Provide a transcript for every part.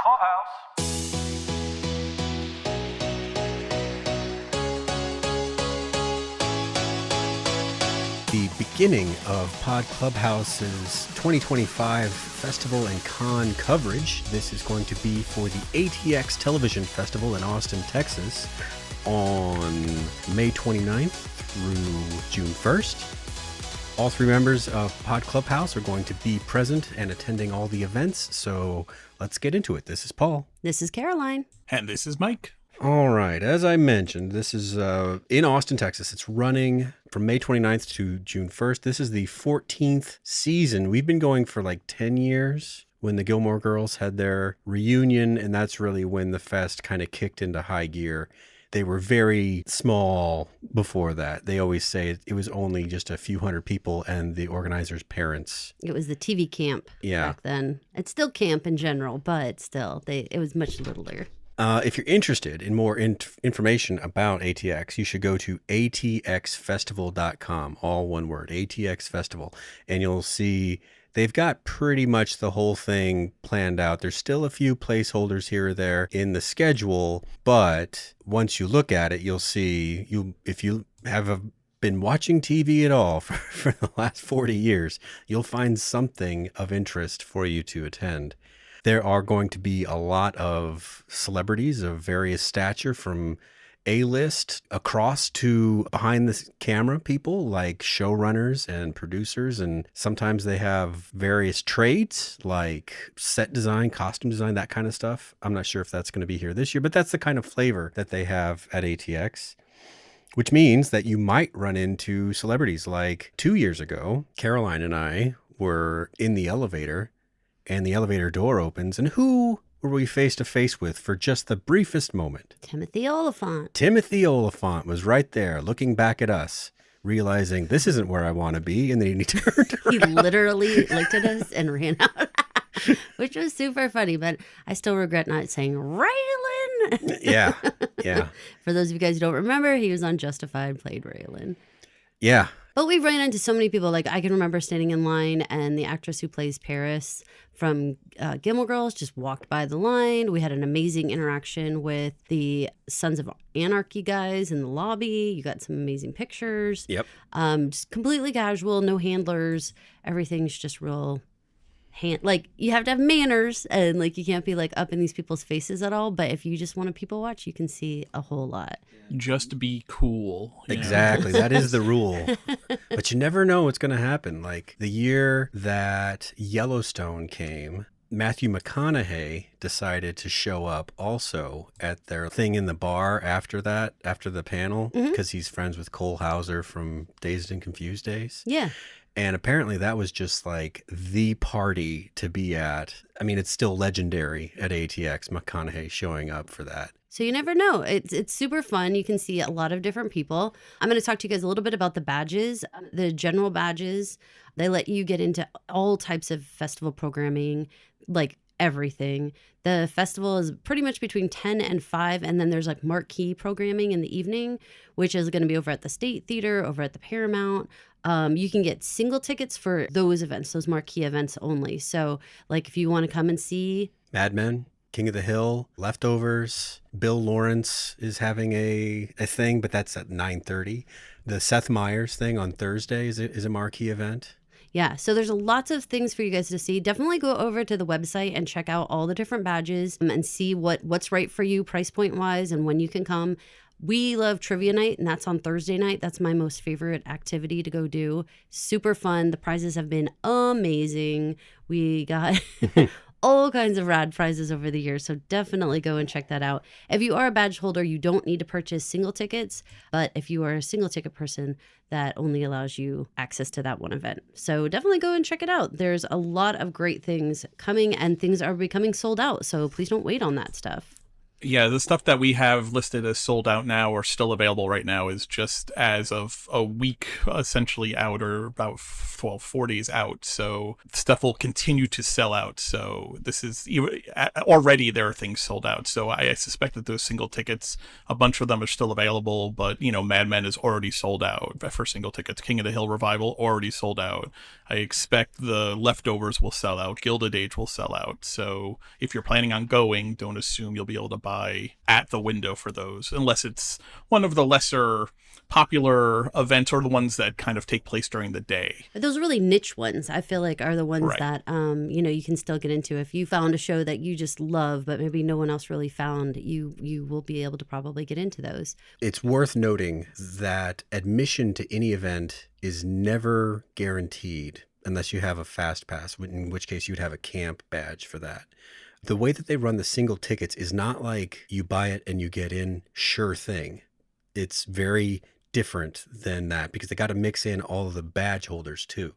Clubhouse. The beginning of Pod Clubhouse's 2025 festival and con coverage. This is going to be for the ATX Television Festival in Austin, Texas on May 29th through June 1st. All three members of Pod Clubhouse are going to be present and attending all the events, so let's get into it. This is Paul. This is Caroline. And this is Mike. All right. As I mentioned, this is in Austin, Texas. It's running from May 29th to June 1st. This is the 14th season. We've been going for like 10 years when the Gilmore Girls had their reunion, and that's really when the fest kind of kicked into high gear. They were very small before that. They always say it was only just a few hundred people and the organizers' parents. It was the TV camp back then. It's still camp in general, but still, it was much littler. If you're interested in more information about ATX, you should go to atxfestival.com, all one word, ATX Festival, and you'll see they've got pretty much the whole thing planned out. There's still a few placeholders here or there in the schedule, but once you look at it, you'll see, if you have been watching TV at all for the last 40 years, you'll find something of interest for you to attend. There are going to be a lot of celebrities of various stature, from A-list across to behind the camera people like showrunners and producers. And sometimes they have various trades like set design, costume design, that kind of stuff. I'm not sure if that's going to be here this year, but that's the kind of flavor that they have at ATX, which means that you might run into celebrities. Like 2 years ago, Caroline and I were in the elevator, and the elevator door opens, and who were we face to face with for just the briefest moment? Timothy Oliphant. Timothy Oliphant was right there looking back at us, realizing this isn't where I want to be, and then he turned around. He literally looked at us and ran out, which was super funny, but I still regret not saying Raylan. Yeah. For those of you guys who don't remember, he was on Justified, played Raylan. Yeah. But we ran into so many people. Like, I can remember standing in line, and the actress who plays Paris from Gilmore Girls just walked by the line. We had an amazing interaction with the Sons of Anarchy guys in the lobby. You got some amazing pictures. Yep. Just completely casual, no handlers. Everything's just real. Like, you have to have manners, and like you can't be like up in these people's faces at all. But if you just want to people watch, you can see a whole lot. Just be cool. Exactly. That is the rule. But you never know what's going to happen. Like the year that Yellowstone came, Matthew McConaughey decided to show up also at their thing in the bar after the panel, because he's friends with Cole Hauser from Dazed and Confused days. Yeah. And apparently that was just like the party to be at. I mean, it's still legendary at ATX, McConaughey showing up for that. So you never know. It's super fun. You can see a lot of different people. I'm going to talk to you guys a little bit about the badges. The general badges, they let you get into all types of festival programming, like everything. The festival is pretty much between 10 and 5, and then there's like marquee programming in the evening, which is going to be over at the State Theater, over at the Paramount. You can get single tickets for those events, those marquee events only. So like if you want to come and see Mad Men, King of the Hill, Leftovers, Bill Lawrence is having a thing, but that's at 9:30. The Seth Meyers thing on Thursday is a marquee event. Yeah, so there's lots of things for you guys to see. Definitely go over to the website and check out all the different badges and see what's right for you price point wise and when you can come. We love trivia night, and that's on Thursday night. That's my most favorite activity to go do. Super fun. The prizes have been amazing. We got all kinds of rad prizes over the years, so definitely go and check that out. If you are a badge holder, you don't need to purchase single tickets, but if you are a single ticket person, that only allows you access to that one event. So definitely go and check it out. There's a lot of great things coming, and things are becoming sold out, so please don't wait on that stuff. Yeah, the stuff that we have listed as sold out now or still available right now is just as of a week essentially out, or about 4 days out. So stuff will continue to sell out. So this is already there are things sold out. So I suspect that those single tickets, a bunch of them are still available, but Mad Men is already sold out for single tickets. King of the Hill Revival already sold out. I expect the Leftovers will sell out. Gilded Age will sell out. So if you're planning on going, don't assume you'll be able to buy at the window for those, unless it's one of the lesser popular events or the ones that kind of take place during the day. But those really niche ones, I feel like, are the ones Right. that you can still get into. If you found a show that you just love, but maybe no one else really found, you will be able to probably get into those. It's worth noting that admission to any event is never guaranteed unless you have a fast pass, in which case you'd have a camp badge for that. The way that they run the single tickets is not like you buy it and you get in, sure thing. It's very different than that because they got to mix in all of the badge holders too.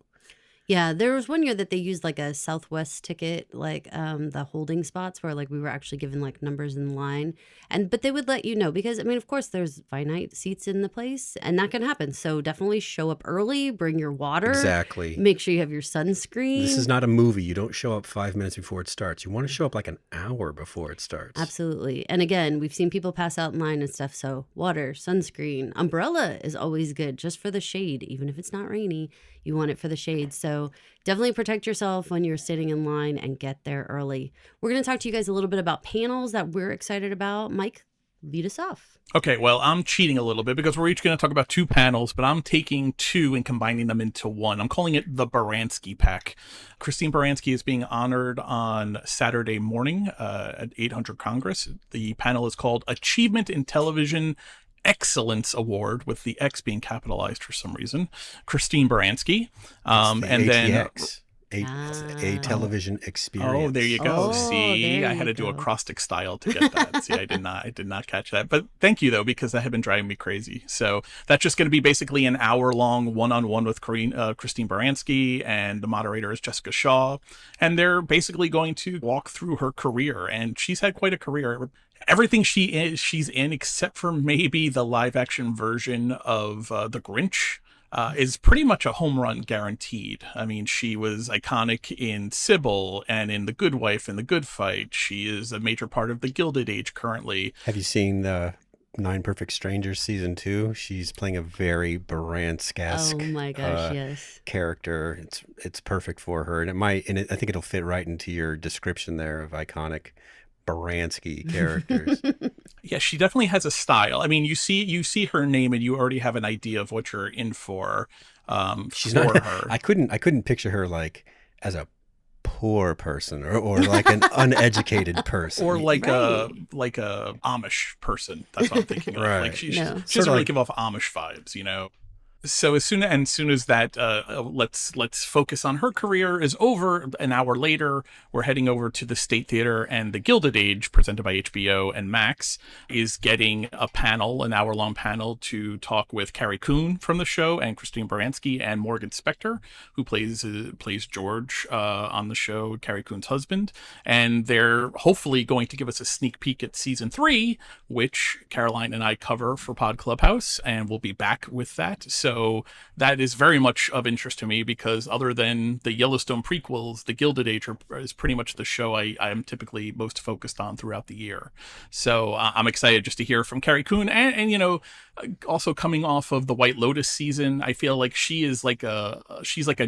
Yeah, there was one year that they used like a Southwest ticket, like the holding spots where like we were actually given like numbers in line, but they would let you know because of course there's finite seats in the place and that can happen. So definitely show up early, bring your water, Exactly. make sure you have your sunscreen. This is not a movie. You don't show up 5 minutes before it starts. You want to show up like an hour before it starts. Absolutely. And again, we've seen people pass out in line and stuff. So water, sunscreen, umbrella is always good just for the shade. Even if it's not rainy, you want it for the shade. So definitely protect yourself when you're sitting in line and get there early. We're going to talk to you guys a little bit about panels that we're excited about. Mike, lead us off. Okay, well, I'm cheating a little bit because we're each going to talk about 2 panels, but I'm taking 2 and combining them into one. I'm calling it the Baranski Pack. Christine Baranski is being honored on Saturday morning at 800 Congress. The panel is called Achievement in Television Excellence Award, with the X being capitalized for some reason. Christine Baranski. And then ATX. A television experience. Oh, there you go. Oh, See, there I had to you do go. acrostic style to get that. See, I did not catch that. But thank you though, because that had been driving me crazy. So that's just going to be basically an hour-long one-on-one with Christine Baranski, and the moderator is Jessica Shaw, and they're basically going to walk through her career. And she's had quite a career. Everything she's in, except for maybe the live-action version of The Grinch. Is pretty much a home run guaranteed. I mean, she was iconic in Sybil and in The Good Wife and The Good Fight. She is a major part of the Gilded Age currently. Have you seen the 9 Perfect Strangers season 2? She's playing a very Baranski-esque Oh my gosh, yes. character. It's perfect for her, and I think it'll fit right into your description there of iconic Baranski characters. Yeah, she definitely has a style. I mean, you see her name and you already have an idea of what you're in for. She's for not. her. I couldn't picture her like as a poor person or like an uneducated person, Or like Right. a Amish person. That's what I'm thinking of. Right. Like she No. doesn't Sorta really like- give off Amish vibes, you know. So as soon as that, let's focus on her career is over. An hour later, we're heading over to the State Theater, and the Gilded Age, presented by HBO and Max, is getting a panel, an hour-long panel, to talk with Carrie Coon from the show, and Christine Baranski, and Morgan Spector, who plays George on the show, Carrie Coon's husband. And they're hopefully going to give us a sneak peek at season 3, which Caroline and I cover for Pod Clubhouse, and we'll be back with that. So that is very much of interest to me, because other than the Yellowstone prequels, the Gilded Age is pretty much the show I am typically most focused on throughout the year. So I'm excited just to hear from Carrie Coon, and also coming off of the White Lotus season, I feel like she's like a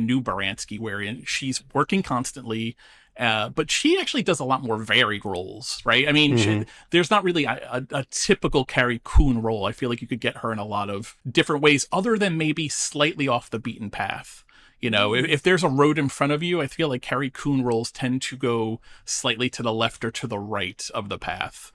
new Baranski, wherein she's working constantly. But she actually does a lot more varied roles, right? I mean, there's not really a typical Carrie Coon role. I feel like you could get her in a lot of different ways, other than maybe slightly off the beaten path. You know, if there's a road in front of you, I feel like Carrie Coon roles tend to go slightly to the left or to the right of the path.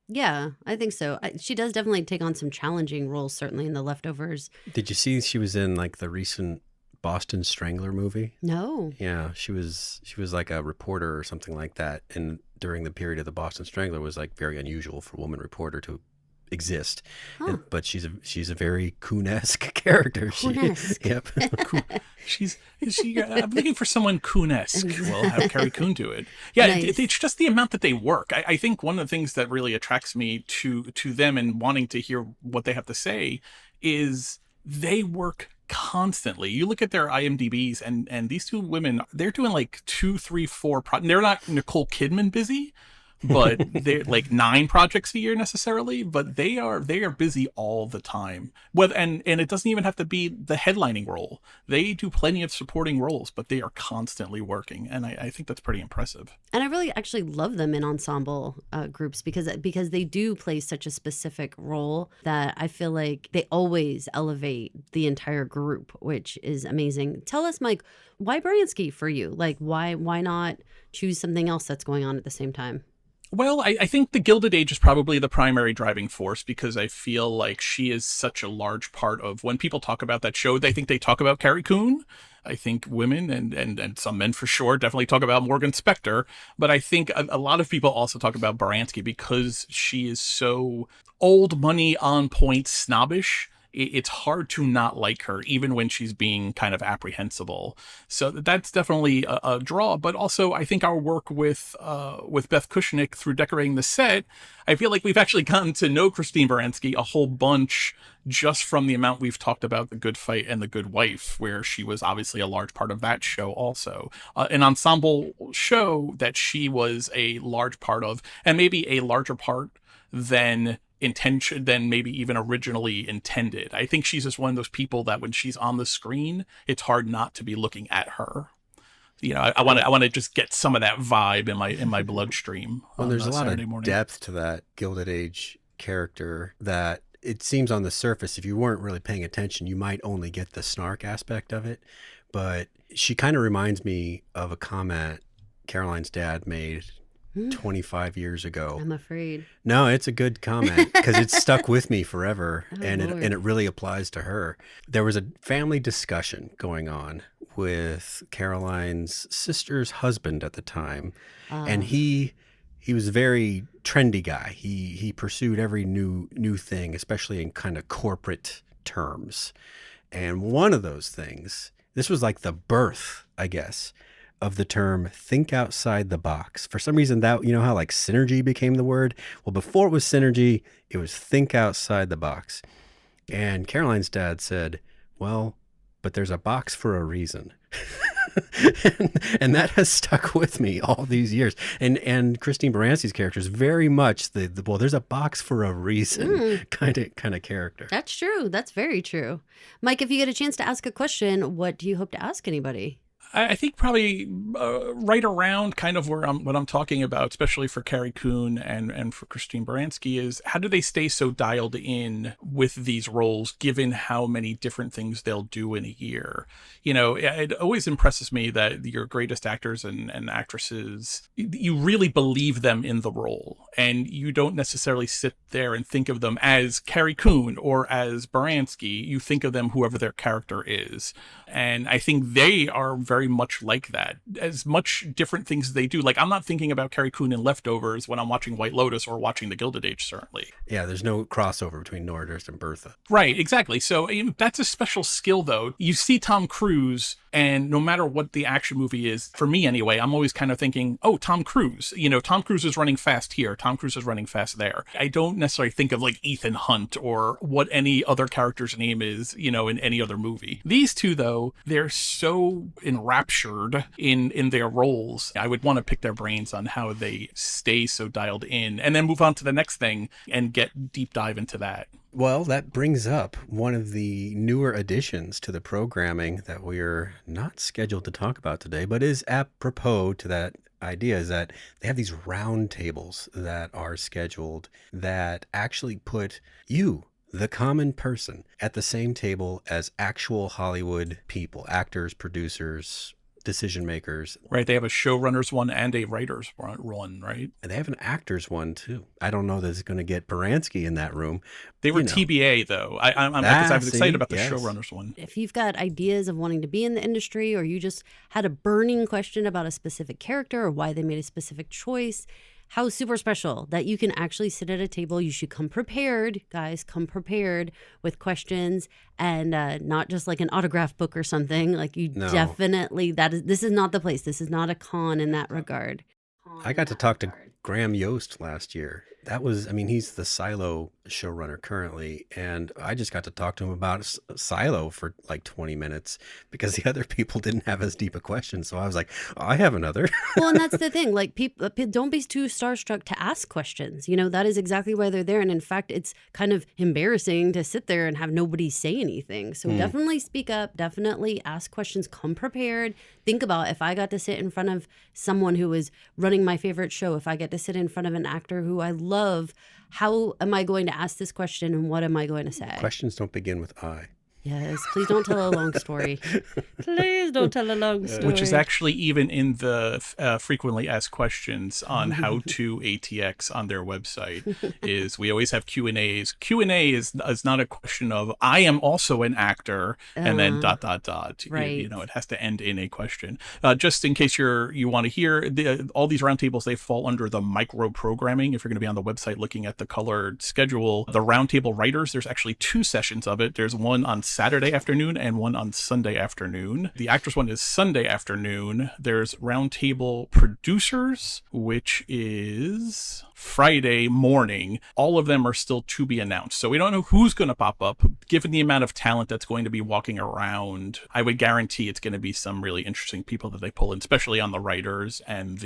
Yeah, I think so. She does definitely take on some challenging roles, certainly in The Leftovers. Did you see she was in like the recent Boston Strangler movie? No. Yeah, she was like a reporter or something like that, and during the period of the Boston Strangler was like very unusual for a woman reporter to exist. Huh. But she's a very Coon-esque character. Coon-esque. Yep. I'm looking for someone Coon-esque. We'll have Carrie Coon do it. Yeah, Nice. it's just the amount that they work. I think one of the things that really attracts me to them and wanting to hear what they have to say is they work constantly. You look at their IMDb's and these two women, they're doing like 2, 3, 4 they're not Nicole Kidman busy, but they're like 9 projects a year necessarily, but they are busy all the time. And it doesn't even have to be the headlining role. They do plenty of supporting roles, but they are constantly working, and I think that's pretty impressive. And I really actually love them in ensemble groups because they do play such a specific role that I feel like they always elevate the entire group, which is amazing. Tell us, Mike, why Baranski for you? Like, why not choose something else that's going on at the same time? Well, I think the Gilded Age is probably the primary driving force because I feel like she is such a large part of when people talk about that show, they think they talk about Carrie Coon. I think women and some men for sure definitely talk about Morgan Spector. But I think a lot of people also talk about Baranski because she is so old money, on point, snobbish. It's hard to not like her, even when she's being kind of apprehensible. So that's definitely a draw. But also, I think our work with Beth Kushnick through decorating the set, I feel like we've actually gotten to know Christine Baranski a whole bunch just from the amount we've talked about The Good Fight and The Good Wife, where she was obviously a large part of that show also. An ensemble show that she was a large part of, and maybe a larger part than maybe even originally intended. I think she's just one of those people that when she's on the screen, it's hard not to be looking at her. You know, I want to just get some of that vibe in my bloodstream. Well, there's a lot Saturday of morning. depth to that Gilded Age character that it seems on the surface, if you weren't really paying attention, you might only get the snark aspect of it. But she kind of reminds me of a comment Caroline's dad made 25 years ago. I'm afraid. No, it's a good comment because it's stuck with me forever, and Lord. it really applies to her. There was a family discussion going on with Caroline's sister's husband at the time, and he was a very trendy guy. He pursued every new thing, especially in kind of corporate terms. And one of those things, this was like the birth, I guess, of the term think outside the box. For some reason, that, you know how like synergy became the word? Well, before it was synergy, it was think outside the box. And Caroline's dad said, well, but there's a box for a reason. and that has stuck with me all these years. And Christine Baranski's character is very much the well, there's a box for a reason kind of character. That's true. That's very true. Mike, if you get a chance to ask a question, what do you hope to ask anybody? I think probably right around kind of what I'm talking about, especially for Carrie Coon and for Christine Baranski, is how do they stay so dialed in with these roles, given how many different things they'll do in a year? You know, it always impresses me that your greatest actors and actresses, you really believe them in the role, and you don't necessarily sit there and think of them as Carrie Coon or as Baranski. You think of them whoever their character is. And I think they are very much like that. As much different things as they do. Like, I'm not thinking about Carrie Coon in Leftovers when I'm watching White Lotus or watching The Gilded Age, certainly. Yeah, there's no crossover between Nora Durst and Bertha. Right, exactly. So that's a special skill, though. You see Tom Cruise, and no matter what the action movie is, for me anyway, I'm always kind of thinking, oh, Tom Cruise. You know, Tom Cruise is running fast here. Tom Cruise is running fast there. I don't necessarily think of like Ethan Hunt or what any other character's name is, you know, in any other movie. These two, though, they're so enraptured in their roles. I would want to pick their brains on how they stay so dialed in and then move on to the next thing and get deep dive into that. Well, that brings up one of the newer additions to the programming that we're not scheduled to talk about today, but is apropos to that idea, is that they have these round tables that are scheduled that actually put you, the common person, at the same table as actual Hollywood people, actors, producers, decision makers. Right. They have a showrunners one and a writers one, right? And they have an actors one too. I don't know that it's going to get Baranski in that room. They were TBA though. I was excited about the yes. showrunners one. If you've got ideas of wanting to be in the industry, or you just had a burning question about a specific character or why they made a specific choice, how super special that you can actually sit at a table. You should come prepared, guys. Come prepared with questions and not just like an autograph book or something. Like you No. definitely this is not the place. This is not a con in that regard. I got to talk to Graham Yost last year. That was, I mean, he's the Silo showrunner currently, and I just got to talk to him about Silo for like 20 minutes because the other people didn't have as deep a question. So I was like, I have another. Well, and that's the thing. Like, people don't be too starstruck to ask questions. You know, that is exactly why they're there. And in fact, it's kind of embarrassing to sit there and have nobody say anything. So definitely speak up. Definitely ask questions. Come prepared. Think about if I got to sit in front of someone who is running my favorite show, if I get to sit in front of an actor who I love, how am I going to ask this question and what am I going to say? Questions don't begin with I. Yes, please don't tell a long story. Please don't tell a long story. Which is actually even in the frequently asked questions on how to ATX on their website. Is we always have Q&As. Q&A is not a question of I am also an actor and then ... Right. You know, it has to end in a question. Just in case you want to hear all these roundtables, they fall under the micro programming. If you're going to be on the website looking at the colored schedule, the roundtable writers, there's actually 2 sessions of it. There's one on Saturday afternoon and one on Sunday afternoon. The actors one is Sunday afternoon. There's Roundtable Producers, which is Friday morning. All of them are still to be announced. So we don't know who's going to pop up. Given the amount of talent that's going to be walking around, I would guarantee it's going to be some really interesting people that they pull in, especially on the writers and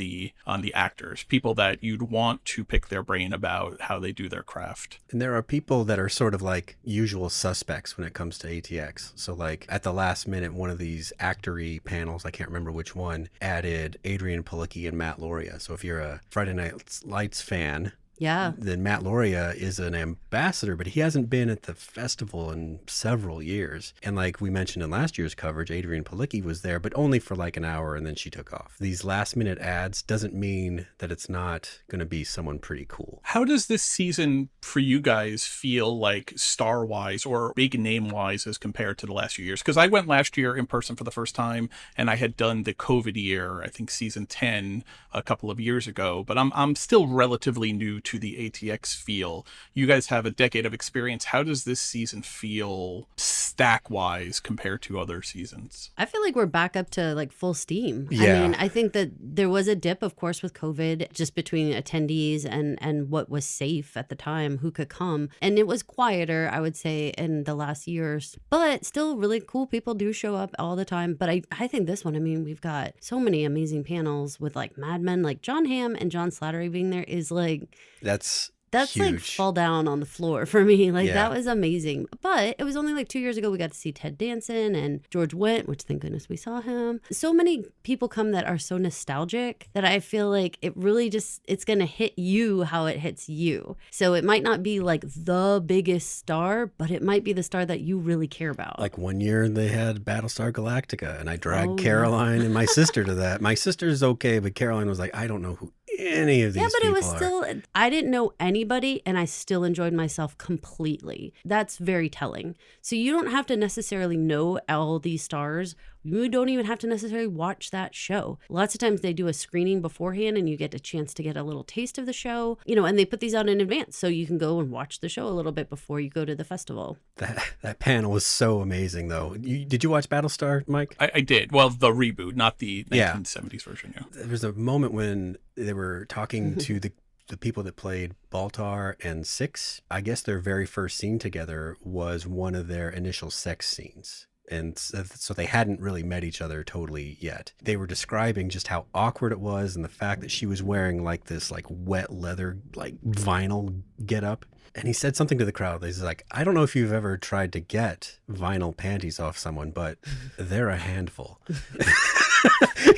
on the actors, people that you'd want to pick their brain about how they do their craft. And there are people that are sort of like usual suspects when it comes to ATX. So like at the last minute, one of these actory panels, I can't remember which one, added Adrian Palicki and Matt Loria. So if you're a Friday Night Lights fan, Yeah. then Matt Loria is an ambassador, but he hasn't been at the festival in several years. And like we mentioned in last year's coverage, Adrian Palicki was there, but only for like an hour and then she took off. These last minute ads doesn't mean that it's not going to be someone pretty cool. How does this season for you guys feel like star-wise or big name-wise as compared to the last few years? Because I went last year in person for the first time, and I had done the COVID year, I think season 10 a couple of years ago, but I'm still relatively new to the ATX feel. You guys have a decade of experience. How does this season feel stack-wise compared to other seasons? I feel like we're back up to like full steam. Yeah. I mean, I think that there was a dip, of course, with COVID, just between attendees and what was safe at the time, who could come. And it was quieter, I would say, in the last years. But still, really cool people do show up all the time. But I think this one, I mean, we've got so many amazing panels with like Mad Men, like John Hamm and John Slattery being there is like... That's like huge. fall down on the floor for me. Like Yeah. that was amazing. But it was only like 2 years ago we got to see Ted Danson and George Wendt, which thank goodness we saw him. So many people come that are so nostalgic that I feel like it really just, it's going to hit you how it hits you. So it might not be like the biggest star, but it might be the star that you really care about. Like one year they had Battlestar Galactica, and I dragged Oh, Caroline and my sister to that. My sister's okay, but Caroline was like, I don't know who any of these yeah, but it people was are. still, I didn't know anybody and I still enjoyed myself completely. That's very telling. So you don't have to necessarily know all these stars. You don't even have to necessarily watch that show. Lots of times they do a screening beforehand and you get a chance to get a little taste of the show, you know, and they put these out in advance so you can go and watch the show a little bit before you go to the festival. That panel was so amazing, though. Did you watch Battlestar, Mike? I did. Well, the reboot, not the Yeah. 1970s version. Yeah. There was a moment when they were talking to the people that played Baltar and Six. I guess their very first scene together was one of their initial sex scenes. And so they hadn't really met each other totally yet. They were describing just how awkward it was and the fact that she was wearing like this like wet leather, like vinyl getup. And he said something to the crowd. He's like, I don't know if you've ever tried to get vinyl panties off someone, but they're a handful.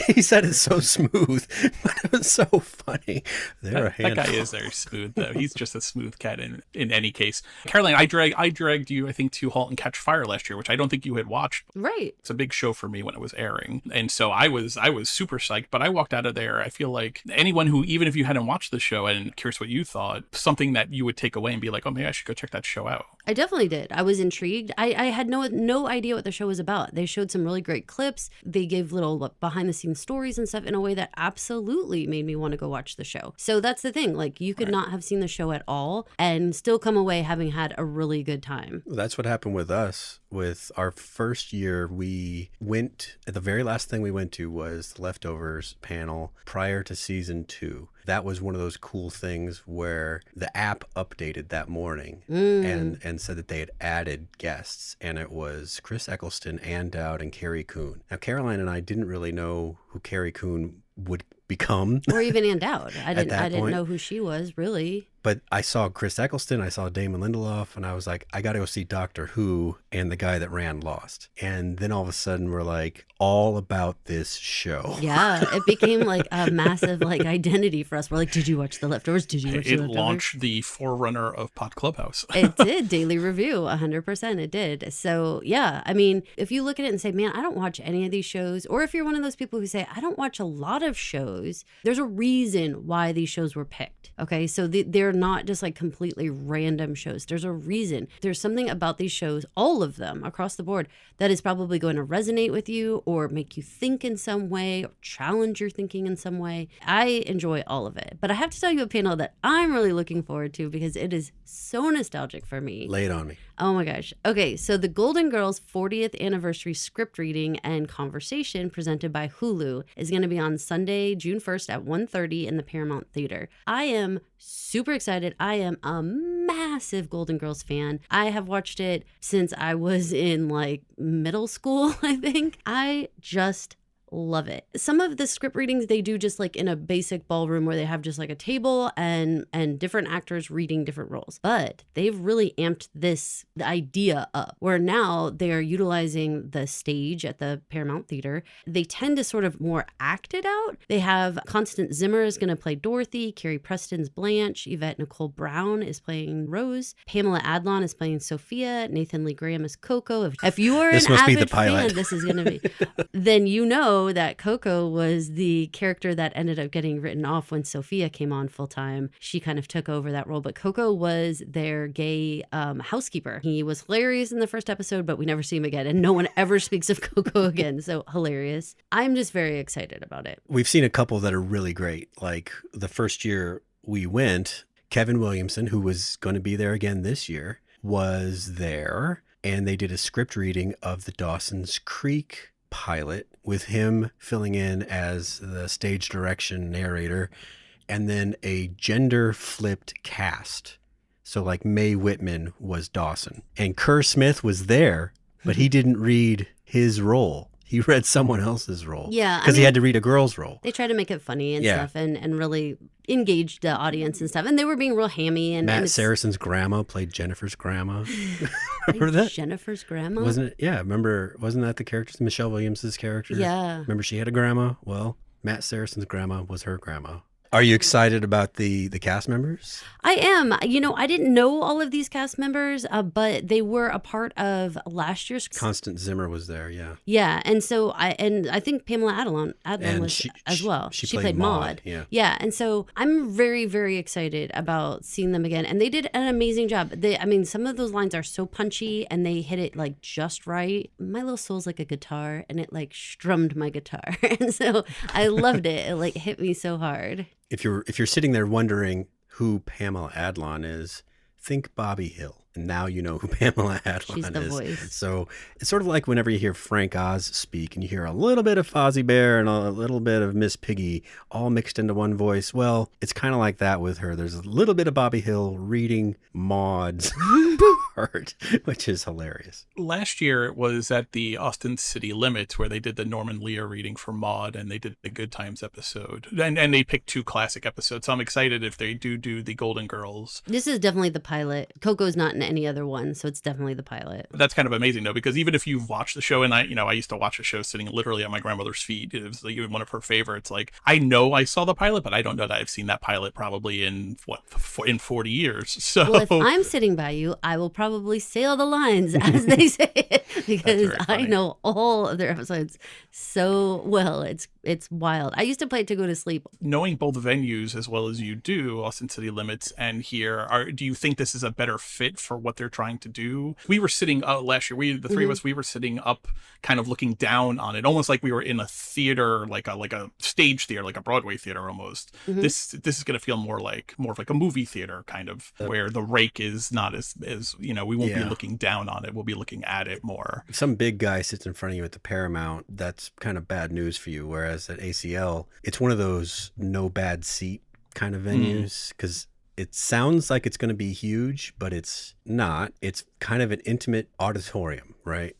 He said it so smooth, but it was so funny. They're a handful. That guy is very smooth, though. He's just a smooth cat in any case. Caroline, I dragged you, I think, to *Halt and Catch Fire* last year, which I don't think you had watched. Right. It's a big show for me when it was airing. And so I was super psyched, but I walked out of there. I feel like anyone who, even if you hadn't watched the show and curious what you thought, something that you would take away and be like, oh, maybe I should go check that show out. I definitely did. I was intrigued. I had no idea what the show was about. They showed some really great clips. They gave little behind the scenes stories and stuff in a way that absolutely made me want to go watch the show. So that's the thing. Like, you could not have seen the show at all and still come away having had a really good time. Well, that's what happened with us. With our first year, we went, the very last thing we went to was the Leftovers panel prior to season 2. That was one of those cool things where the app updated that morning and said that they had added guests, and it was Chris Eccleston, Ann Dowd, and Carrie Coon. Now, Caroline and I didn't really know who Carrie Coon would become. Or even Ann Dowd. I didn't point. know who she was, really. But I saw Chris Eccleston, I saw Damon Lindelof, and I was like, I got to go see Doctor Who and the guy that ran Lost. And then all of a sudden we're like, all about this show. Yeah, it became like a massive like identity for us. We're like, did you watch The Leftovers? Did you watch The Leftovers? It launched the forerunner of Pod Clubhouse. It did. Daily review, 100%. It did. So yeah, I mean, if you look at it and say, man, I don't watch any of these shows, or if you're one of those people who say, I don't watch a lot of shows, there's a reason why these shows were picked. Okay, so they're not just like completely random shows. There's a reason. There's something about these shows, all of them across the board, that is probably going to resonate with you or make you think in some way or challenge your thinking in some way. I enjoy all of it. But I have to tell you a panel that I'm really looking forward to because it is so nostalgic for me. Lay it on me. Oh my gosh. Okay, so the Golden Girls 40th anniversary script reading and conversation presented by Hulu is going to be on Sunday, June 1st at 1:30 in the Paramount Theater. I am super excited. I am a massive Golden Girls fan. I have watched it since I was in like middle school, I think. I just love it. Some of the script readings they do just like in a basic ballroom where they have just like a table and different actors reading different roles. But they've really amped this idea up where now they are utilizing the stage at the Paramount Theater. They tend to sort of more act it out. They have Constance Zimmer is going to play Dorothy, Carrie Preston's Blanche, Yvette Nicole Brown is playing Rose, Pamela Adlon is playing Sophia, Nathan Lee Graham is Coco. If you are an avid fan, this is going to be, then you know that Coco was the character that ended up getting written off when Sophia came on full time. She kind of took over that role, but Coco was their gay housekeeper. He was hilarious in the first episode, but we never see him again, and no one ever speaks of Coco again. So hilarious. I'm just very excited about it. We've seen a couple that are really great. Like the first year we went, Kevin Williamson, who was going to be there again this year, was there, and they did a script reading of the Dawson's Creek pilot with him filling in as the stage direction narrator, and then a gender flipped cast. So like Mae Whitman was Dawson, and Kerr Smith was there, but he didn't read his role. He read someone else's role. Yeah. Because he had to read a girl's role. They try to make it funny and stuff and really engage the audience and stuff. And they were being real hammy. And Matt Saracen's grandma played Jennifer's grandma. Remember that? Jennifer's grandma? Wasn't it? Yeah. Remember, wasn't that the character? Michelle Williams' character? Yeah. Remember she had a grandma? Well, Matt Saracen's grandma was her grandma. Are you excited about the cast members? I am. You know, I didn't know all of these cast members, but they were a part of last year's. Constance Zimmer was there, yeah. Yeah, and so I think Pamela Adlon was as well. She played Maud. Yeah, and so I'm very, very excited about seeing them again. And they did an amazing job. Some of those lines are so punchy, and they hit it like just right. My little soul's like a guitar, and it like strummed my guitar, and so I loved it. It like hit me so hard. If you're sitting there wondering who Pamela Adlon is, think Bobby Hill. And now you know who Pamela Adlon She's the is. voice. So it's sort of like whenever you hear Frank Oz speak and you hear a little bit of Fozzie Bear and a little bit of Miss Piggy all mixed into one voice. Well, it's kind of like that with her. There's a little bit of Bobby Hill reading Maud's part, which is hilarious. Last year it was at the Austin City Limits where they did the Norman Lear reading for Maud, and they did the Good Times episode. And they picked 2 classic episodes. So I'm excited if they do the Golden Girls. This is definitely the pilot. Coco's not in any other one, so it's definitely the pilot. That's kind of amazing though, because even if you've watched the show, and I used to watch the show sitting literally at my grandmother's feet. It was like one of her favorites. Like, I know I saw the pilot, but I don't know that I've seen that pilot probably in 40 years. So well, if I'm sitting by you, I will probably say all the lines as they say it. because very I funny. know all of their episodes so well. It's wild. I used to play it to go to sleep. Knowing both venues as well as you do, Austin City Limits and here, do you think this is a better fit for what they're trying to do? We were sitting last year, the three of us, we were sitting up kind of looking down on it, almost like we were in a theater, like a stage theater, like a Broadway theater almost. This is going to feel more of like a movie theater kind of, where the rake is not as we won't be looking down on it. We'll be looking at it more. If some big guy sits in front of you at the Paramount, that's kind of bad news for you. Whereas at ACL, it's one of those no bad seat kind of venues, because it sounds like it's going to be huge, but it's not. It's kind of an intimate auditorium, right?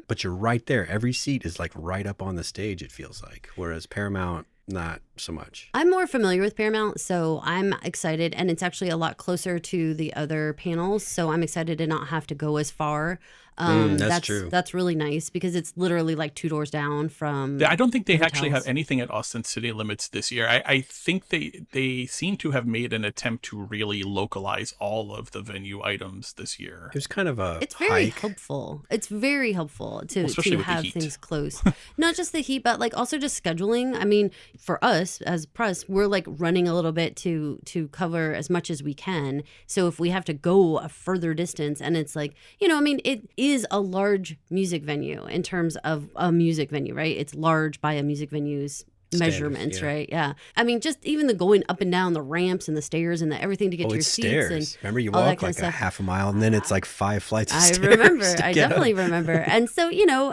But you're right there. Every seat is like right up on the stage, it feels like. Whereas Paramount, not so much. I'm more familiar with Paramount, so I'm excited, and it's actually a lot closer to the other panels, so I'm excited to not have to go as far. That's true. That's really nice because it's literally like 2 doors down from. I don't think they actually hotels. have anything at Austin City Limits this year. I think they seem to have made an attempt to really localize all of the venue items this year. It was kind of a It's very hike. helpful. It's very helpful to especially with the have heat. things close. Not just the heat, but like also just scheduling. I mean, for us as press, we're like running a little bit to cover as much as we can. So if we have to go a further distance, and it's like, I mean, it is a large music venue in terms of a music venue, right? It's large by a music venue's measurements, yeah. right? Yeah. I mean, just even the going up and down the ramps and the stairs and everything to get to your It's seats. stairs. And Remember, you all that walk kind of like a stuff. half a mile, and then it's like 5 flights of I stairs. remember. to I get up. definitely remember. And so,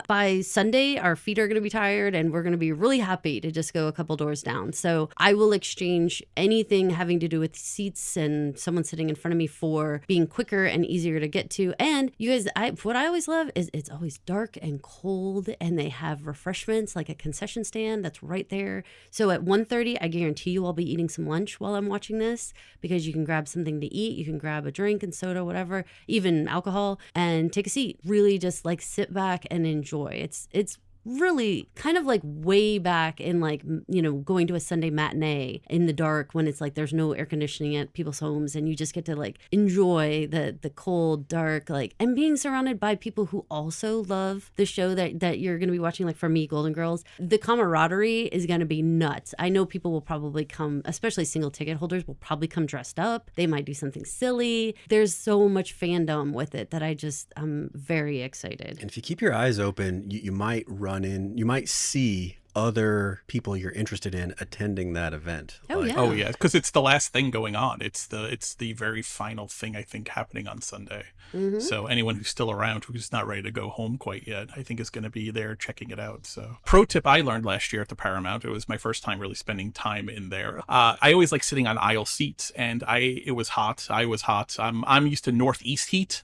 by Sunday, our feet are going to be tired and we're going to be really happy to just go a couple doors down. So I will exchange anything having to do with seats and someone sitting in front of me for being quicker and easier to get to. And you guys, what I always love is it's always dark and cold, and they have refreshments like a concession stand that's right there. So at 1:30, I guarantee you I'll be eating some lunch while I'm watching this, because you can grab something to eat, you can grab a drink and soda, whatever, even alcohol, and take a seat. Really just like sit back and enjoy. It's really kind of like way back in like, going to a Sunday matinee in the dark when it's like there's no air conditioning at people's homes, and you just get to like enjoy the cold, dark, like, and being surrounded by people who also love the show that you're going to be watching. Like for me, Golden Girls, the camaraderie is going to be nuts. I know people will probably come, especially single ticket holders will probably come dressed up. They might do something silly. There's so much fandom with it that I'm very excited. And if you keep your eyes open, you might you might see other people you're interested in attending that event. Oh yeah, because it's the last thing going on. It's the very final thing, I think, happening on Sunday. So anyone who's still around who's not ready to go home quite yet, I think is going to be there checking it out. So pro tip I learned last year at the Paramount, it was my first time really spending time in there. I always like sitting on aisle seats, and it was hot. I was hot. I'm used to Northeast heat.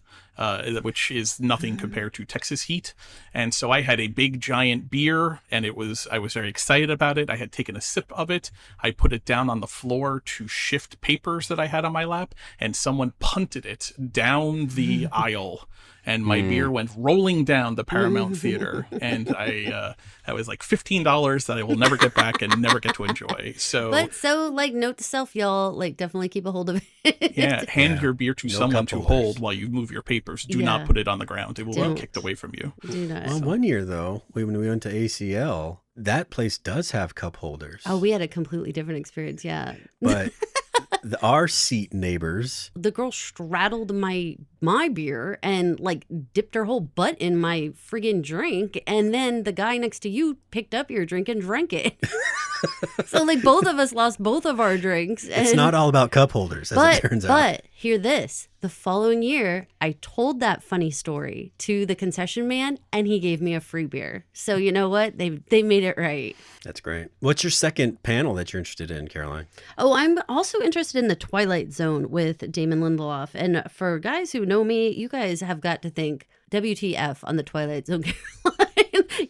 Which is nothing compared to Texas heat. And so I had a big giant beer, and I was very excited about it. I had taken a sip of it. I put it down on the floor to shift papers that I had on my lap, and someone punted it down the aisle. And my beer went rolling down the Paramount Theater, and that was like $15 that I will never get back and never get to enjoy. So, like, note to self, y'all, like, definitely keep a hold of it. Yeah, hand your beer to someone to hold while you move your papers. Do not put it on the ground; it will be kicked away from you. Do not. Well, one year though, when we went to ACL, that place does have cup holders. Oh, we had a completely different experience. Yeah, but our seat neighbors, the girl straddled my beer and like dipped her whole butt in my friggin' drink, and then the guy next to you picked up your drink and drank it. So like both of us lost both of our drinks. It's not all about cup holders, as it turns out. But hear this. The following year, I told that funny story to the concession man, and he gave me a free beer. So you know what? They made it right. That's great. What's your second panel that you're interested in, Caroline? Oh, I'm also interested in the Twilight Zone with Damon Lindelof. And for guys who know me, you guys have got to think WTF on the Twilight Zone, Caroline.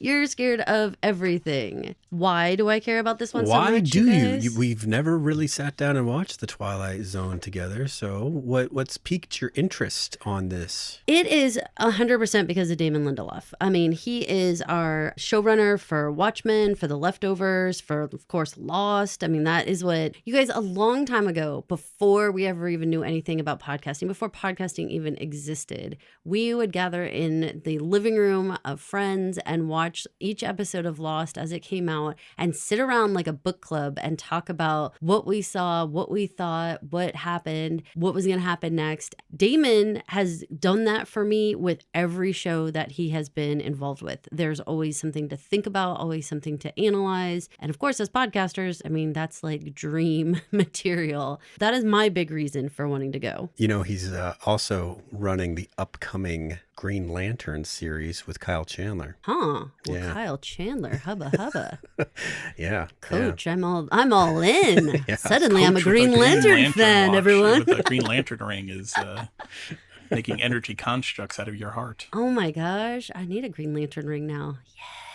You're scared of everything. Why do I care about this one so Why much, do guys? you? We've never really sat down and watched The Twilight Zone together. So what's piqued your interest on this? It is 100% because of Damon Lindelof. I mean, he is our showrunner for Watchmen, for The Leftovers, for, of course, Lost. I mean, that is what you guys, a long time ago, before we ever even knew anything about podcasting, before podcasting even existed, we would gather in the living room of friends and watch each episode of Lost as it came out and sit around like a book club and talk about what we saw, what we thought, what happened, what was going to happen next. Damon has done that for me with every show that he has been involved with. There's always something to think about, always something to analyze. And of course, as podcasters, I mean, that's like dream material. That is my big reason for wanting to go. You know, he's also running the upcoming Green Lantern series with Kyle Chandler. Huh. Well, Yeah. Kyle Chandler, hubba hubba. Yeah. Coach, I'm all in. Yeah. Suddenly I'm a Coach with Green Lantern fan, watch everyone. With a Green Lantern ring is making energy constructs out of your heart. Oh my gosh, I need a Green Lantern ring now.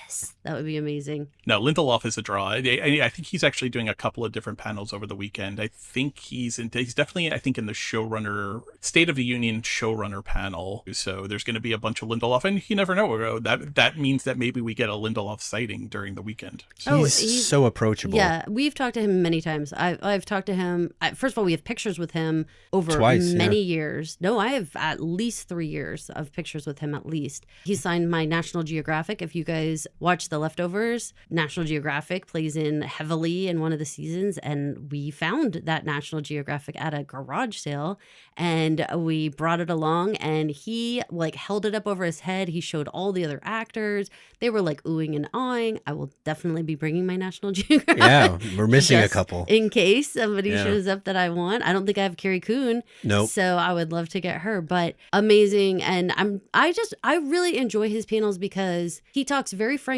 Yes, that would be amazing. No, Lindelof is a draw. I think he's actually doing a couple of different panels over the weekend. I think he's definitely, I think, in the showrunner, State of the Union showrunner panel. So there's going to be a bunch of Lindelof, and you never know. That means that maybe we get a Lindelof sighting during the weekend. He's so approachable. Yeah, we've talked to him many times. I've talked to him. First of all, we have pictures with him over Twice, many years. No, I have at least 3 years of pictures with him at least. He signed my National Geographic. If you guys watch The Leftovers, National Geographic plays in heavily in one of the seasons, and we found that National Geographic at a garage sale, and we brought it along, and he like held it up over his head. He showed all the other actors. They were like oohing and awing. I will definitely be bringing my National Geographic. Yeah, we're missing a just couple. in case somebody Yeah. shows up that I want. I don't think I have Carrie Coon. Nope. So I would love to get her, but amazing. And I really enjoy his panels because he talks very frankly.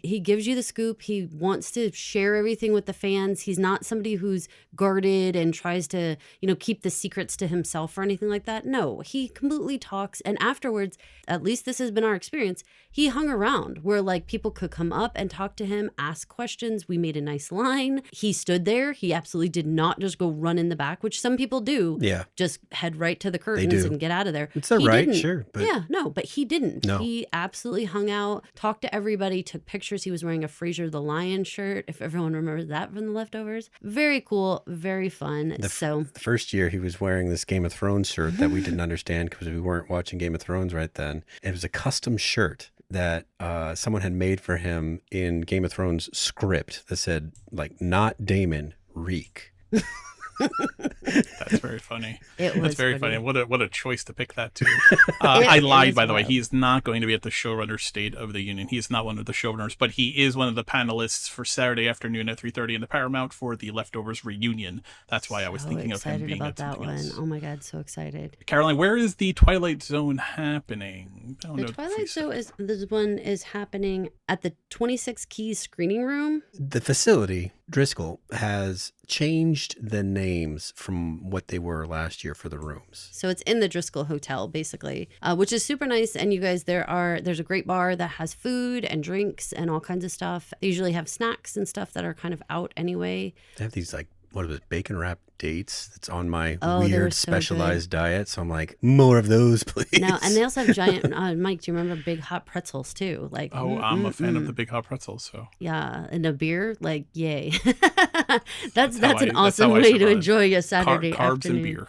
He gives you the scoop. He wants to share everything with the fans. He's not somebody who's guarded and tries to, keep the secrets to himself or anything like that. No, he completely talks. And afterwards, at least this has been our experience, he hung around where like people could come up and talk to him, ask questions. We made a nice line. He stood there. He absolutely did not just go run in the back, which some people do. Yeah. Just head right to the curtains and get out of there. It's their He right, didn't. sure. But Yeah, no, but he didn't. No. He absolutely hung out, talked to everybody, took pictures. He was wearing a Fraser the Lion shirt, if everyone remembers that from The Leftovers. Very cool, very fun. the first year he was wearing this Game of Thrones shirt that we didn't understand because we weren't watching Game of Thrones right then. It was a custom shirt that someone had made for him in Game of Thrones script that said, like, not Damon, Reek. That's very funny. That's very funny. What a choice to pick that too. I lied, by the way. He is not going to be at the showrunner State of the Union. He is not one of the showrunners, but he is one of the panelists for Saturday afternoon at 3:30 in the Paramount for the Leftovers reunion. That's why I was thinking of him being about at that something one. else. Oh my God, so excited. Caroline, where is the Twilight Zone happening? I don't know The if Twilight we said. Zone this one is happening at the 26 Keys screening room. The facility, Driscoll, has changed the names from what they were last year for the rooms. So it's in the Driscoll Hotel, basically, which is super nice. And you guys, there's a great bar that has food and drinks and all kinds of stuff. They usually have snacks and stuff that are kind of out anyway. They have these, like, what are those, bacon wrapped dates that's on my They were weird so specialized diet. So I'm like, more of those, please. Now, and they also have giant, Mike, do you remember big hot pretzels too? Like, I'm a fan of the Big Hot Pretzels, so. Yeah, and a beer, like, yay. that's an how awesome I way to survive. enjoy a Saturday Carbs afternoon.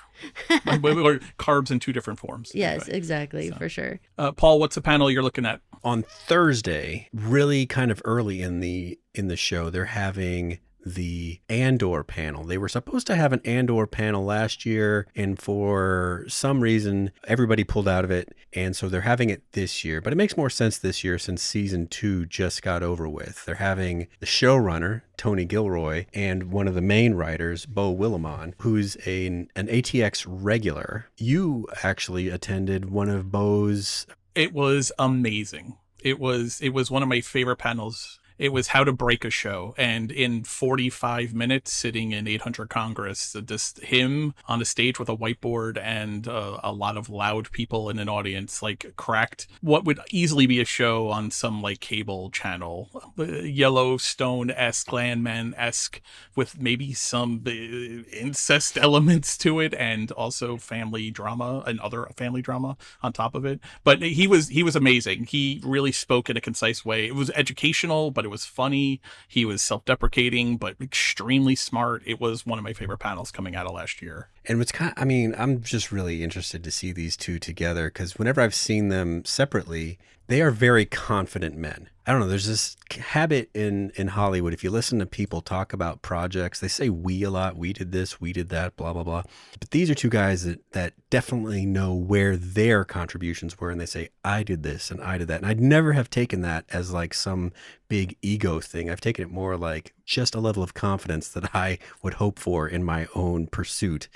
and beer. Or carbs in two different forms. Yes, Anyway. exactly, for sure. Paul, what's the panel you're looking at? On Thursday, really kind of early in the show, they're having the Andor panel. They were supposed to have an Andor panel last year, and for some reason, everybody pulled out of it, and so they're having it this year. But it makes more sense this year since season 2 just got over with. They're having the showrunner, Tony Gilroy, and one of the main writers, Bo Willimon, who's an ATX regular. You actually attended one of Bo's. It was amazing. It was one of my favorite panels. It was how to break a show. And in 45 minutes, sitting in 800 Congress, just him on the stage with a whiteboard and a lot of loud people in an audience, like cracked what would easily be a show on some like cable channel, Yellowstone-esque, Landman-esque, with maybe some incest elements to it, and also family drama and other family drama on top of it. But he was amazing. He really spoke in a concise way. It was educational, but it was funny. He was self-deprecating, but extremely smart. It was one of my favorite panels coming out of last year. And what's I mean, I'm just really interested to see these two together, because whenever I've seen them separately, they are very confident men. I don't know. There's this habit in Hollywood. If you listen to people talk about projects, they say we a lot. We did this, we did that, blah, blah, blah. But these are two guys that definitely know where their contributions were. And they say, I did this and I did that. And I'd never have taken that as like some big ego thing. I've taken it more like just a level of confidence that I would hope for in my own pursuit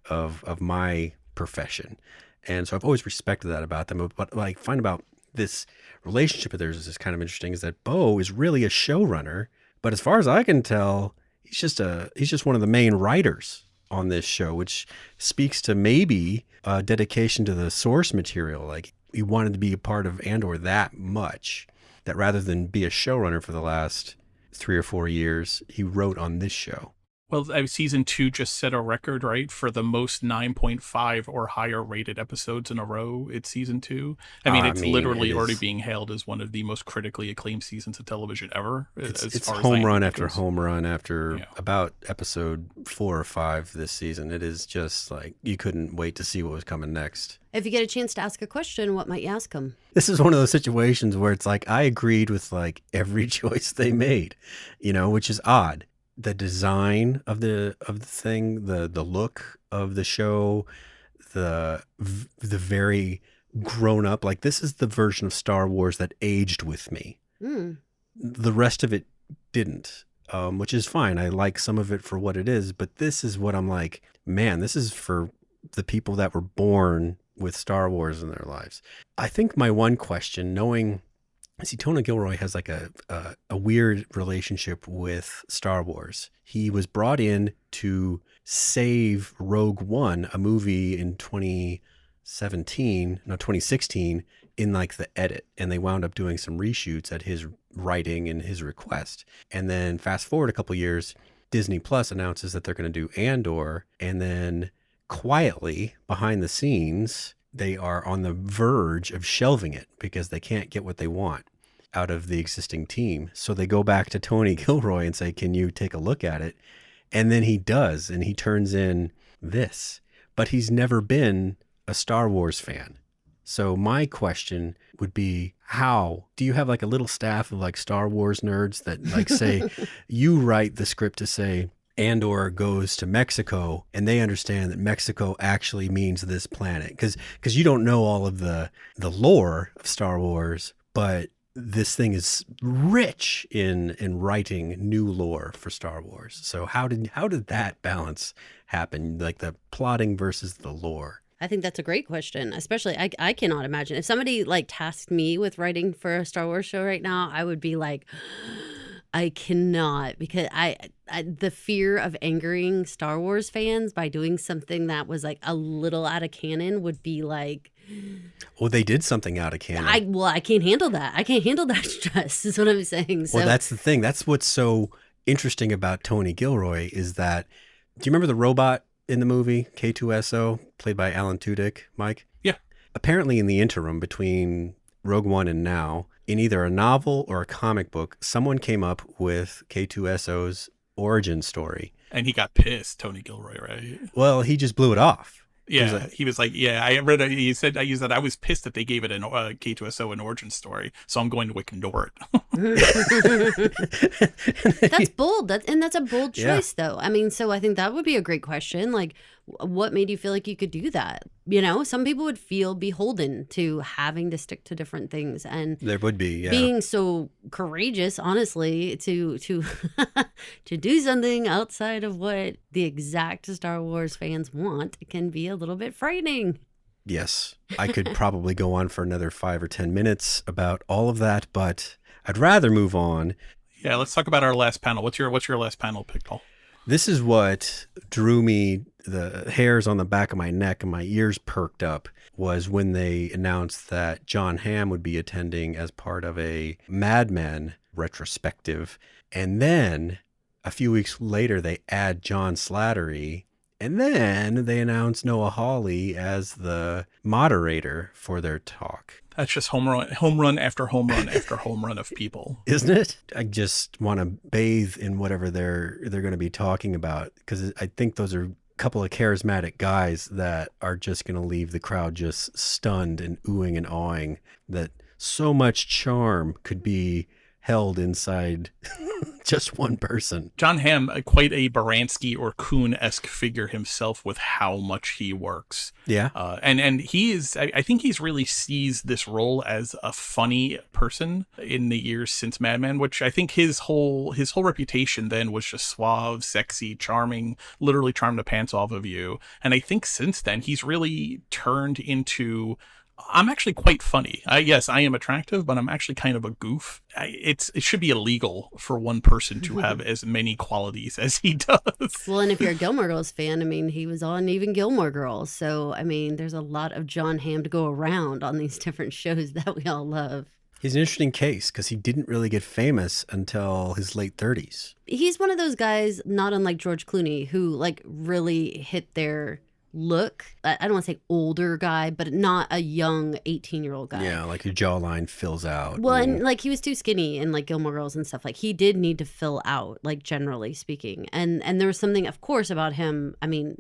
of my profession. And so I've always respected that about them. But what I find about this relationship of theirs is kind of interesting, is that Bo is really a showrunner, but as far as I can tell, he's just one of the main writers on this show, which speaks to maybe a dedication to the source material. Like he wanted to be a part of Andor that much that rather than be a showrunner for the last 3 or 4 years, he wrote on this show. Well, season 2 just set a record, right, for the most 9.5 or higher rated episodes in a row. It's season 2. I mean, it's literally already being hailed as one of the most critically acclaimed seasons of television ever. It's home run after home run after about episode 4 or 5 this season. It is just like you couldn't wait to see what was coming next. If you get a chance to ask a question, what might you ask them? This is one of those situations where it's like I agreed with like every choice they made, which is odd. The design of the thing, the look of the show, the very grown up, like this is the version of Star Wars that aged with me. The rest of it didn't, which is fine. I like some of it for what it is, but this is what I'm like, man, this is for the people that were born with Star Wars in their lives. I think my one question, knowing... See, Tony Gilroy has like a weird relationship with Star Wars. He was brought in to save Rogue One, a movie in 2016, in like the edit. And they wound up doing some reshoots at his writing and his request. And then fast forward a couple years, Disney Plus announces that they're going to do Andor. And then quietly behind the scenes, they are on the verge of shelving it because they can't get what they want out of the existing team. So they go back to Tony Gilroy and say, can you take a look at it? And then he does, and he turns in this. But he's never been a Star Wars fan. So my question would be, how do you have like a little staff of like Star Wars nerds that like say, you write the script to say, Andor goes to Mexico, and they understand that Mexico actually means this planet, because you don't know all of the lore of Star Wars, but this thing is rich in writing new lore for Star Wars. So how did that balance happen, like the plotting versus the lore? I think that's a great question. Especially, I cannot imagine if somebody like tasked me with writing for a Star Wars show right now, I would be like, I cannot, because I the fear of angering Star Wars fans by doing something that was like a little out of canon would be like, well, they did something out of canon. I can't handle that. I can't handle that stress is what I'm saying. So, well, that's the thing. That's what's so interesting about Tony Gilroy is that, do you remember the robot in the movie K2SO played by Alan Tudyk, Mike? Yeah. Apparently in the interim between Rogue One and now, in either a novel or a comic book, someone came up with K2SO's origin story. And he got pissed, Tony Gilroy, right? Well, he just blew it off. Yeah, he was like, I read it. He said, I used that. I was pissed that they gave it an K2SO an origin story, so I'm going to ignore it. That's bold. That's a bold choice, though. I mean, so I think that would be a great question. Like, what made you feel like you could do that? Some people would feel beholden to having to stick to different things, and there would be being so courageous, honestly, to to do something outside of what the exact Star Wars fans want. It can be a little bit frightening. Yes, I could probably go on for another 5 or 10 minutes about all of that, but I'd rather move on. Yeah, let's talk about our last panel. What's your last panel pick, Paul? This is what drew me, the hairs on the back of my neck and my ears perked up, was when they announced that John Hamm would be attending as part of a Mad Men retrospective. And then a few weeks later, they add John Slattery. And then they announced Noah Hawley as the moderator for their talk. That's just home run after home run after home run of people. Isn't it? I just want to bathe in whatever they're going to be talking about, because I think those are a couple of charismatic guys that are just going to leave the crowd just stunned and oohing and awing, that so much charm could be held inside just one person. John Hamm, quite a Baranski or Kuhn-esque figure himself with how much he works. Yeah. And he is, I think he's really seized this role as a funny person in the years since Mad Men, which I think his whole reputation then was just suave, sexy, charming, literally charm the pants off of you. And I think since then he's really turned into, I'm actually quite funny. Yes, I am attractive, but I'm actually kind of a goof. It should be illegal for one person to have as many qualities as he does. Well, and if you're a Gilmore Girls fan, I mean, he was on even Gilmore Girls. So, I mean, there's a lot of John Hamm to go around on these different shows that we all love. He's an interesting case because he didn't really get famous until his late 30s. He's one of those guys, not unlike George Clooney, who like really hit their look. I don't want to say older guy, but not a young 18-year-old guy. Yeah, like your jawline fills out. Well, and like he was too skinny in like Gilmore Girls and stuff. Like he did need to fill out, like generally speaking. And there was something, of course, about him. I mean,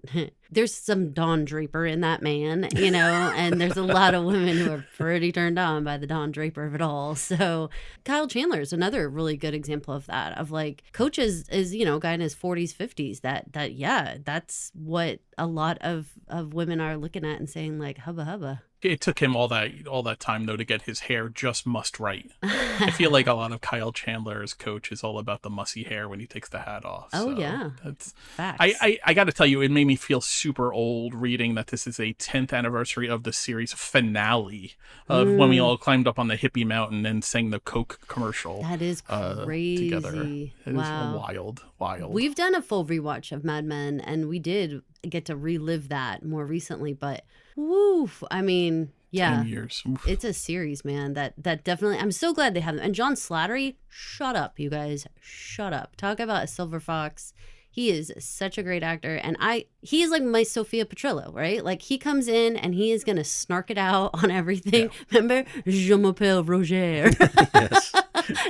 there's some Don Draper in that man, you know, and there's a lot of women who are pretty turned on by the Don Draper of it all. So Kyle Chandler is another really good example of that, of like Coach is, you know, a guy in his 40s, 50s that, yeah, that's what a lot of women are looking at and saying like, hubba hubba. It took him all that time, though, to get his hair just must right. I feel like a lot of Kyle Chandler's Coach is all about the mussy hair when he takes the hat off. Oh, so yeah. That's Facts. I got to tell you, it made me feel super old reading that this is a 10th anniversary of the series finale of when we all climbed up on the hippie mountain and sang the Coke commercial. That is crazy. Together. It Wow. is wild. We've done a full rewatch of Mad Men, and we did get to relive that more recently, but woof, I mean, yeah, 10 years. Oof. It's a series, man. That definitely, I'm so glad they have them. And John Slattery, shut up, you guys, shut up. Talk about a silver fox. He is such a great actor, and he is like my Sophia Petrillo, right? Like he comes in and he is gonna snark it out on everything. Yeah. Remember, Je m'appelle Roger. Yes.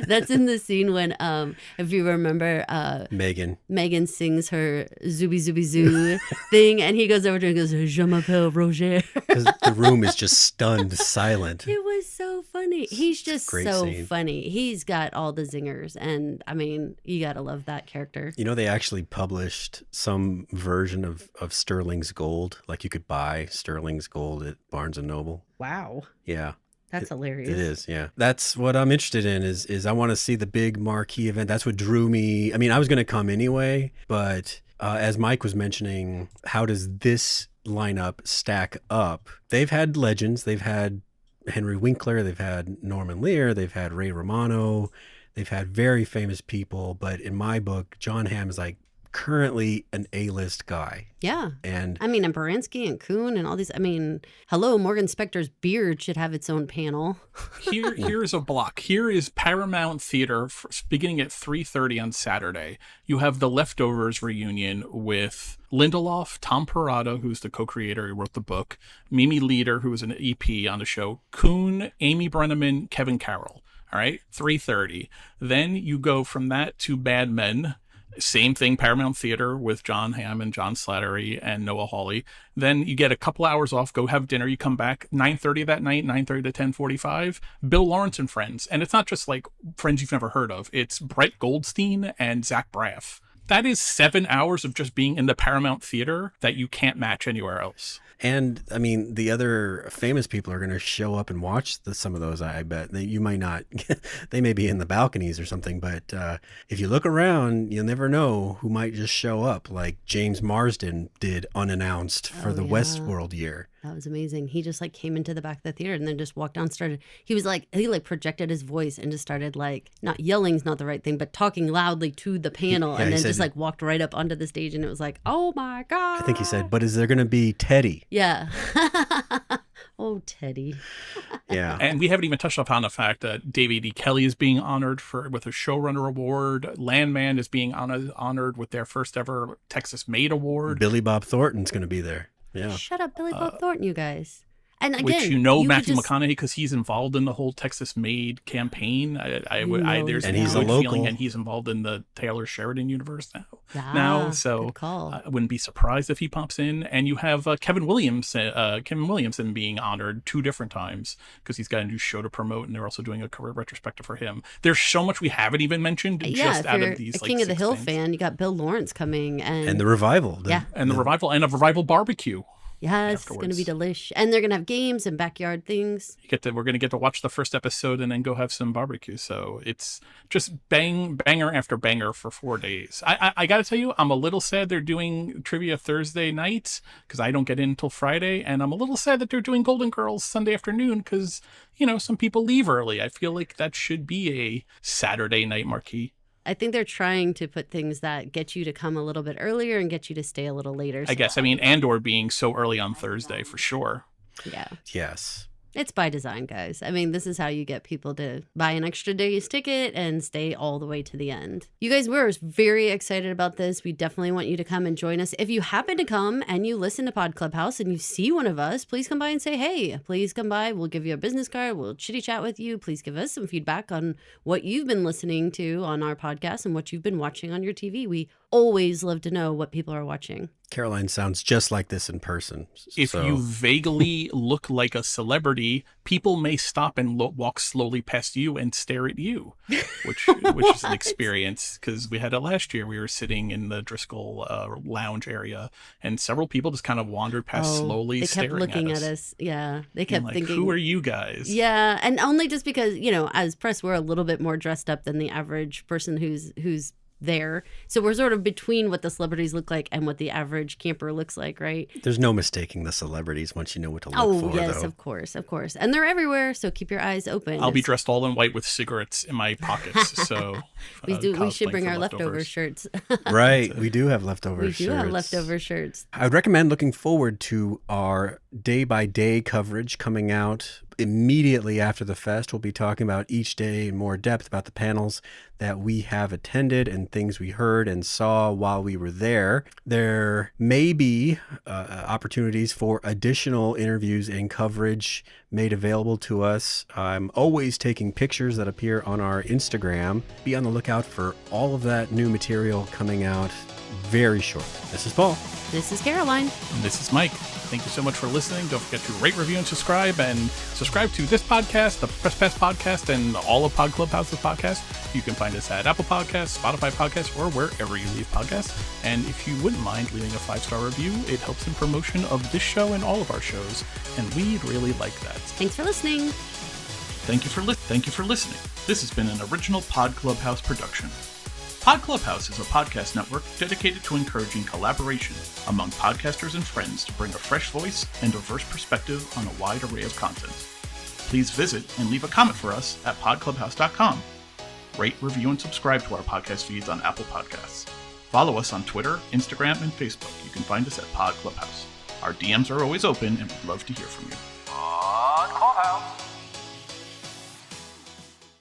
That's in the scene when, if you remember, Megan sings her Zooby Zooby Zoo thing, and he goes over to her and goes, Je m'appelle Roger. Because the room is just stunned silent. It was so funny. He's just so scene. funny. He's got all the zingers, and I mean, you gotta love that character. You know, they actually published some version of Sterling's Gold. Like you could buy Sterling's Gold at Barnes & Noble. Wow. Yeah. That's hilarious. It is, yeah. That's what I'm interested in is I want to see the big marquee event. That's what drew me. I mean, I was going to come anyway, but as Mike was mentioning, how does this lineup stack up? They've had legends. They've had Henry Winkler. They've had Norman Lear. They've had Ray Romano. They've had very famous people. But in my book, John Hamm is like currently an A-list guy. Yeah. And I mean, and Baranski and Kuhn and all these. I mean, hello, Morgan Spector's beard should have its own panel. Here's a block. Here is Paramount Theater beginning at 3:30 on Saturday. You have The Leftovers reunion with Lindelof, Tom Perrotta, who's the co-creator, who wrote the book, Mimi Leader, who was an EP on the show, Kuhn, Amy Brenneman, Kevin Carroll. All right, 3:30. Then you go from that to Mad Men. Same thing, Paramount Theater with John Hamm and John Slattery and Noah Hawley. Then you get a couple hours off, go have dinner, you come back, 9:30 that night, 9:30 to 10:45, Bill Lawrence and Friends. And it's not just like friends you've never heard of. It's Brett Goldstein and Zach Braff. That is 7 hours of just being in the Paramount Theater that you can't match anywhere else. And I mean, the other famous people are going to show up and watch some of those. I bet you might not, they may be in the balconies or something, but if you look around, you'll never know who might just show up, like James Marsden did unannounced for the Westworld year. That was amazing. He just like came into the back of the theater and then just walked down, he projected his voice and just started like, not yelling's not the right thing, but talking loudly to the panel, and then just like walked right up onto the stage, and it was like, oh my God. I think he said, but is there going to be Teddy? Yeah. Oh, Teddy. Yeah. And we haven't even touched upon the fact that David E. Kelley is being honored with a showrunner award. Landman is being honored with their first ever Texas Made Award. Billy Bob Thornton's going to be there. Yeah. Shut up, Billy Bob Thornton, you guys. And again, which Matthew McConaughey, because he's involved in the whole Texas Made campaign. There's and he's a a local, feeling, and he's involved in the Taylor Sheridan universe so good call. I wouldn't be surprised if he pops in. And you have Kevin Williamson being honored 2 different times because he's got a new show to promote, and they're also doing a career retrospective for him. There's so much we haven't even mentioned. Yeah, just out of these, a King of the Hill fan, you got Bill Lawrence coming, and the revival. And the revival, and a revival barbecue. Yes, it's going to be delish. And they're going to have games and backyard things. We're going to get to watch the first episode and then go have some barbecue. So it's just banger after banger for 4 days. I got to tell you, I'm a little sad they're doing trivia Thursday night because I don't get in until Friday. And I'm a little sad that they're doing Golden Girls Sunday afternoon because, some people leave early. I feel like that should be a Saturday night marquee. I think they're trying to put things that get you to come a little bit earlier and get you to stay a little later. I guess. I mean, Andor being so early on Thursday for sure. Yeah. Yes. It's by design, guys. I mean, this is how you get people to buy an extra day's ticket and stay all the way to the end. You guys, we're very excited about this. We definitely want you to come and join us. If you happen to come and you listen to Pod Clubhouse and you see one of us, please come by and say, hey, please come by. We'll give you a business card. We'll chitty chat with you. Please give us some feedback on what you've been listening to on our podcast and what you've been watching on your TV. We always love to know what people are watching. Caroline sounds just like this in person. If you vaguely look like a celebrity, people may stop and walk slowly past you and stare at you, which is an experience because we had it last year. We were sitting in the Driscoll lounge area, and several people just kind of wandered past slowly, staring at us. They kept looking at us. Yeah, they kept thinking, "Who are you guys?" Yeah, and only just because as press, we're a little bit more dressed up than the average person who's there. So we're sort of between what the celebrities look like and what the average camper looks like, right? There's no mistaking the celebrities once you know what to look for, yes, though. of course. And they're everywhere, so keep your eyes open. I'll be dressed all in white with cigarettes in my pockets, so... we should bring our leftover shirts. Right, we do have leftover shirts. We do have leftover shirts. I would recommend looking forward to our day-by-day coverage coming out immediately after the fest. We'll be talking about each day in more depth about the panels that we have attended and things we heard and saw while we were there. There may be opportunities for additional interviews and coverage made available to us. I'm always taking pictures that appear on our Instagram. Be on the lookout for all of that new material coming out very shortly. This is Paul. This is Caroline. And this is Mike. Thank you so much for listening. Don't forget to rate, review, and subscribe. And subscribe to this podcast, the Press Pass podcast, and all of Pod Clubhouse's podcasts. You can find us at Apple Podcasts, Spotify Podcasts, or wherever you leave podcasts. And if you wouldn't mind leaving a 5-star review, it helps in promotion of this show and all of our shows. And we'd really like that. Thanks for listening. Thank you for listening. This has been an original Pod Clubhouse production. Pod Clubhouse is a podcast network dedicated to encouraging collaboration among podcasters and friends to bring a fresh voice and diverse perspective on a wide array of content. Please visit and leave a comment for us at podclubhouse.com. Rate, review, and subscribe to our podcast feeds on Apple Podcasts. Follow us on Twitter, Instagram, and Facebook. You can find us at Pod Clubhouse. Our DMs are always open, and we'd love to hear from you. Pod Clubhouse.